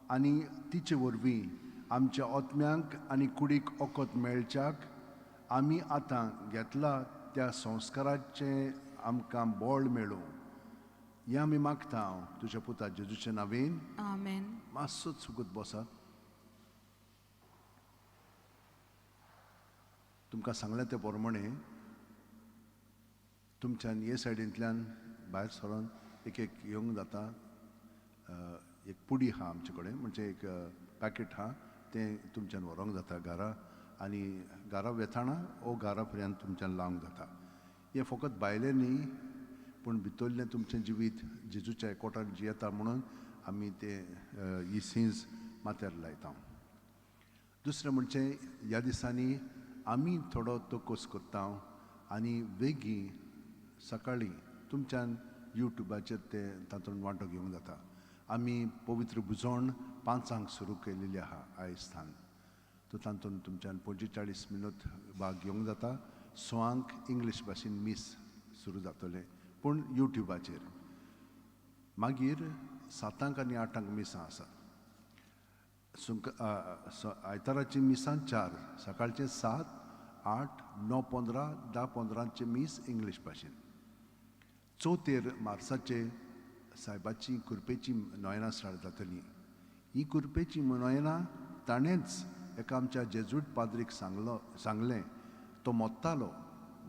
आनी तिचे वरवीं आमच्या ओतम्यांक आनी कुडीक ओकोत मेळच्याक आमी आतां घेतला त्या संस्काराचें आमकां बळ मेळूं. हें आमी मागता हांव तुज्या पुता जेजूच्या नांवेन. आमेन. मातसोच सुगत बसात. तुमकां सांगलें ते प्रमाणें तुमच्यान हे सायडींतल्यान भायर सरोन एक येवंक जाता. एक पुडी आहा आमचे कडेन, म्हणजे एक पॅकेट आहा तें तुमच्यान व्हरोंक जाता घरा आनी घरा वेताना वो घरा पर्यंत तुमच्यान लावंक जाता. हें फकत भायलें न्ही पूण भितरलें तुमचें जिवीत जेजूच्या एकवटान जियेता म्हणून आमी तें ही सीन्स माथ्यार लायता. दुसरें म्हणजे ह्या दिसांनी आमी थोडो तोकोस करता आनी वेगीं सकाळीं तुमच्यान यूट्यूबाचेर ते तातूंत वांटो घेवंक जाता. आमी पवित्र बुजवण 5 सुरू केलेली आहा आयजतान. तो तातूंत तुमच्यान 45 मिनट भाग घेवंक जाता. 6 इंग्लीश भाशेन मीस सुरू जातले पूण यूट्यूबाचेर. मागीर 7 आनी 8 मिसां आसात. आयताराची मिसां 4, सकाळचे 7, 8, 9:15, 10:15 मीस इंग्लीश भाशेन. 4 मार्चाचे सायबाची कुरपेची नोयनां स्टार्ट जातलीं. ही कुरपेची नोयनां ताणेंच एका आमच्या जेजूट पाद्रीक सांगलें. तो मोत्तालो,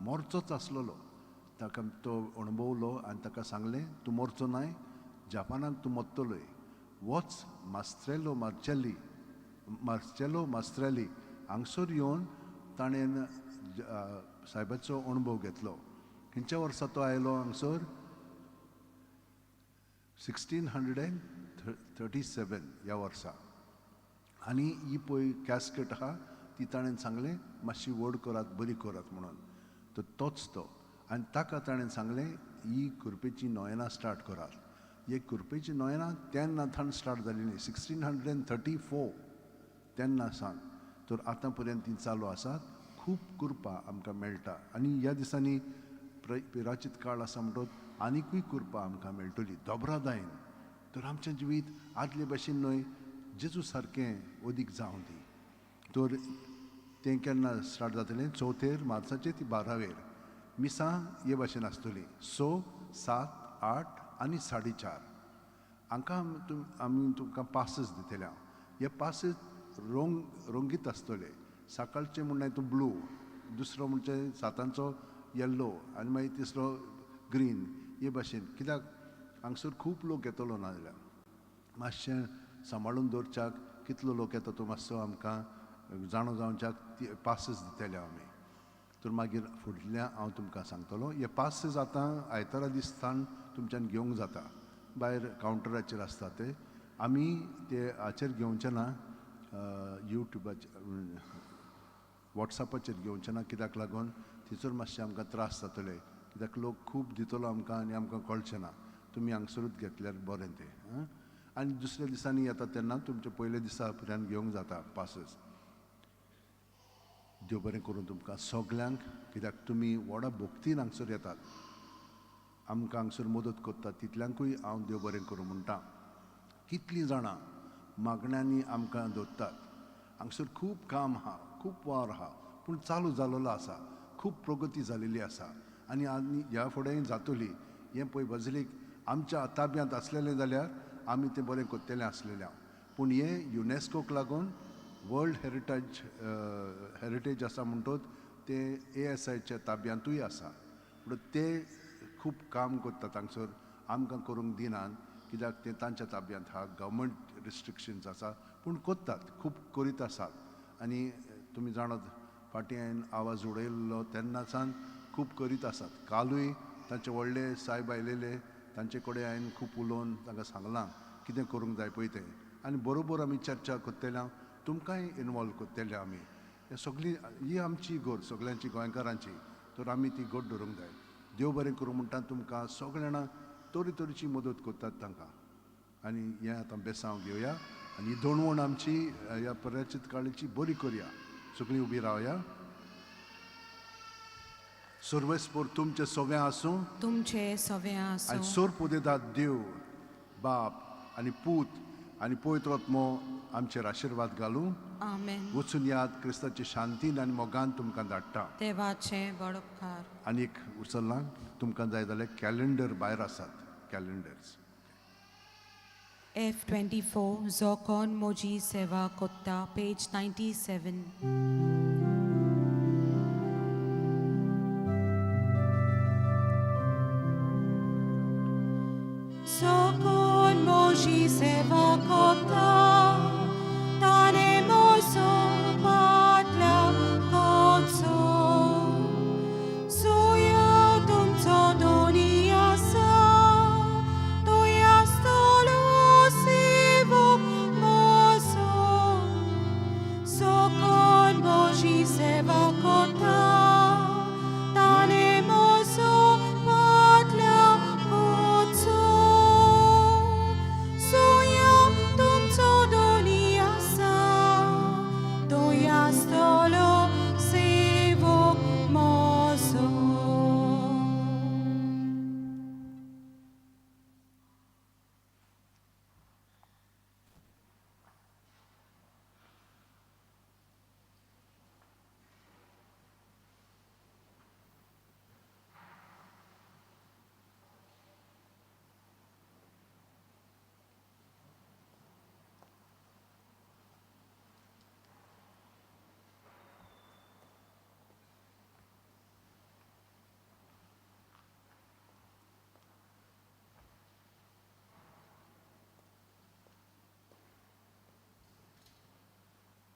मोरचोच आसलोलो. ताका तो अणभवलो आनी ताका सांगलें तूं मोरचो नाय, जापानाक तूं मोत्तलोय. वच मार्चेलो मास्ट्रेली हांगसर येवन ताणें सायबाचो अणभव घेतलो. खंयच्या वर्सा तो आयलो हांगसर? 1637 ह्या वर्सा. आनी ही पळय कॅस्केट आहा ती ताणें सांगलें मातशी व्हड करात, बरी करात म्हणून. तोच तो. आनी ताका ताणें सांगलें ही कुरपेची नोयनां स्टार्ट करात. ही कुरपेची नोयनां तेन्नाथान स्टार्ट जाल्लीं 1634 तेन्ना सावन तर आतां पर्यंत ती चालू आसात. खूब कृपा आमकां मेळटा आनी ह्या दिसांनी पिराचीत काळ आसा म्हणटच आनिकूय कृपा आमकां मेळटली दोबरादायेन. तर आमचें जिवीत आदले भशेन न्हय, जेजू सारकें अदीक जावं दी. तर तें केन्ना स्टार्ट जातलें? 4 मार्चाचेर ती 12 मिसां हे भाशेन आसतलीं. 6, 7, 8 आनी 4:30. आमी तुमकां पासीस दितले. हे पासीस रंगीत आसतले. सकाळचे म्हणल्यार तो ब्लू, दुसरो म्हणजे 7 येल्लो आनी मागीर तिसरो ग्रीन हे भाशेन कित्याक हांगसर खूब लोक येतलो ना जाल्यार मातशें सांबाळून दवरच्याक कितलो लोक येता तो मातसो आमकां जाणो जावच्याक पासीस दितले आमी तर मागीर फुडल्या हांव तुमकां सांगतलो हे पासीस आतां आयतारा दिसतान तुमच्यान घेवंक जाता भायर कावंटराचेर आसता ते आमी ते हाचेर घेवचे ना युट्यूबाचेर वॉट्सॅपाचेर घेवचे ना कित्याक लागून थंयसर मातशें आमकां त्रास जातले कित्याक लोक खूब दितलो आमकां आनी आमकां कळचें ना तुमी हांगसरूच घेतल्यार बरें तें आनी दुसऱ्या दिसांनी येता तेन्ना तुमचे पयले दिसा पर्यंत घेवंक जाता पासीस देव बरें करून तुमकां सगल्यांक कित्याक तुमी व्हडा भक्तीन हांगसर येतात आमकां हांगसर मदत करतात तितल्यांकूय हांव देव बरें करूं म्हणटा कितलीं जाणां मागण्यांनी आमकां दवरतात हांगसर खूब काम आहा खूब वार आहा पूण चालू जालोलो आसा खूब प्रगती जालेली आसा आनी ह्या फुडें जातली हें पळय भजलीक आमच्या ताब्यांत आसलेलें जाल्यार आमी तें बरें करतलें आसलेलें पूण हें युनेस्कोक लागून वर्ल्ड हेरिटेज आसा म्हणटच ते ASIच्या ताब्यांतूय आसा पूण ते खूब काम करतात हांगसर आमकां करूंक दिनात कित्याक ते तांच्या ताब्यांत आहा गव्हर्मेंट रिस्ट्रिक्शन्स आसा पूण करतात खूब करीत आसात आनी तुमी जाणत फाटीं हांवें आवाज उडयल्लो तेन्नासान खूब करीत आसात कालूय तांचे व्हडले सायब आयलेले तांचे कडेन हांवें खूब उलोवन तांकां सांगलां कितें करूंक जाय पळय तें आनी बरोबर आमी चर्चा करतल्या तुमकांय इनवॉल्व करतले आमी हें सगळीं ही आमची घोर सगळ्यांची गोंयकारांची तर आमी ती घट धरूंक जाय देव बरें करूं म्हणटा तुमकां सगळे जाणां तरेतरेची मदत करतात तांकां आनी हें आतां बेसांव घेवया आनी ही दोणवण आमची ह्या पर्याचित काळीची बरी करया सगळीं उबी रावया सर्वेस्पोर तुमचे सवें आसूं तुमचे सवें आनी आसूं सोर पुदेदाद देव बाप आनी पूत आनी पवित्र आत्मो आमचेर आशिर्वाद घालूं आमेन वचून याद क्रिस्ताची शांतीन आनी मोगान तुमकां धाडटा देवाचे बडोपकार आनी एक उचललां तुमकां जाय जाल्यार कॅलेंडर भायर आसात calendars F24 Zokon Moji Seva Kotta page 97 Zokon Moji Seva